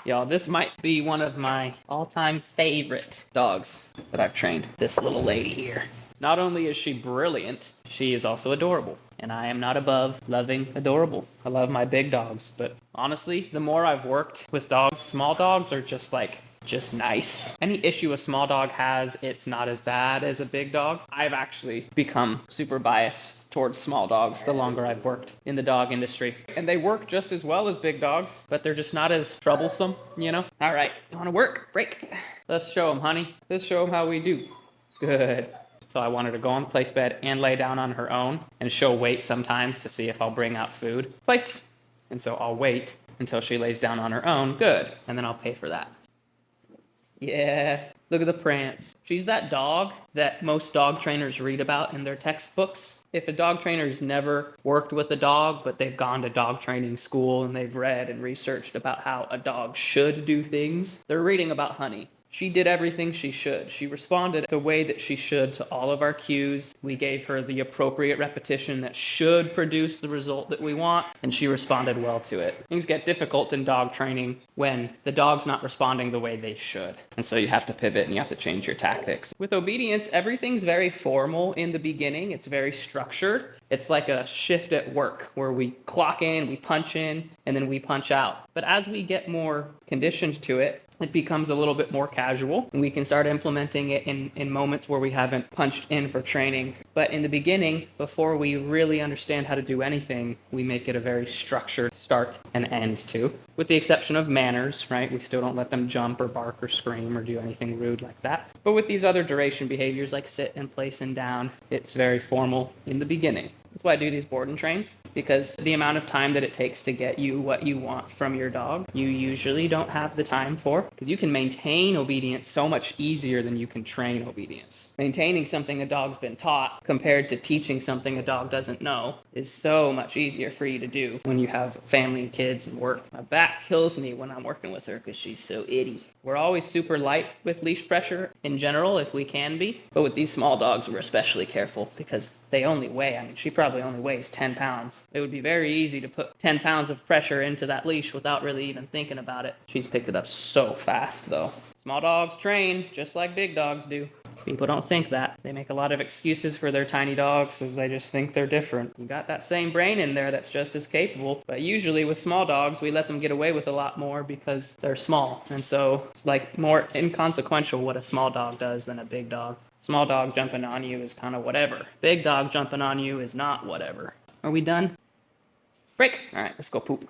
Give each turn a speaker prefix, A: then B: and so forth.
A: Y'all, this might be one of my all-time favorite dogs that I've trained. This little lady here. Not only is she brilliant, she is also adorable. And I am not above loving adorable. I love my big dogs, but honestly, the more I've worked with dogs, small dogs are just nice. Any issue a small dog has, it's not as bad as a big dog. I've actually become super biased towards small dogs the longer I've worked in the dog industry. And they work just as well as big dogs, but they're just not as troublesome, you know? All right, you wanna work? Break. Let's show them, honey. Let's show them how we do. Good. So I wanted to go on the place bed and lay down on her own, and she'll wait sometimes to see if I'll bring out food. Place. And so I'll wait until she lays down on her own. Good. And then I'll pay for that. Yeah, look at the prance. She's that dog that most dog trainers read about in their textbooks. If a dog trainer's never worked with a dog, but they've gone to dog training school and they've read and researched about how a dog should do things, they're reading about Honey. She did everything she should. She responded the way that she should to all of our cues. We gave her the appropriate repetition that should produce the result that we want, and she responded well to it. Things get difficult in dog training when the dog's not responding the way they should. And so you have to pivot and you have to change your tactics. With obedience, everything's very formal in the beginning. It's very structured. It's like a shift at work where we clock in, we punch in, and then we punch out. But as we get more conditioned to it, it becomes a little bit more casual, and we can start implementing it in moments where we haven't punched in for training. But in the beginning, before we really understand how to do anything, we make it a very structured start and end to, with the exception of manners, right? We still don't let them jump or bark or scream or do anything rude like that. But with these other duration behaviors like sit and place and down, it's very formal in the beginning. That's why I do these board and trains, because the amount of time that it takes to get you what you want from your dog, you usually don't have the time for, because you can maintain obedience so much easier than you can train obedience. Maintaining something a dog's been taught compared to teaching something a dog doesn't know is so much easier for you to do when you have family and kids and work. My back kills me when I'm working with her because she's so itty. We're always super light with leash pressure in general if we can be, but with these small dogs we're especially careful because they only weigh, she probably only weighs 10 pounds. It would be very easy to put 10 pounds of pressure into that leash without really even thinking about it. She's picked it up so fast though. Small dogs train just like big dogs do. People don't think that. They make a lot of excuses for their tiny dogs as they just think they're different. You got that same brain in there that's just as capable, but usually with small dogs, we let them get away with a lot more because they're small. And so it's like more inconsequential what a small dog does than a big dog. Small dog jumping on you is kind of whatever. Big dog jumping on you is not whatever. Are we done? Break. All right, let's go poop.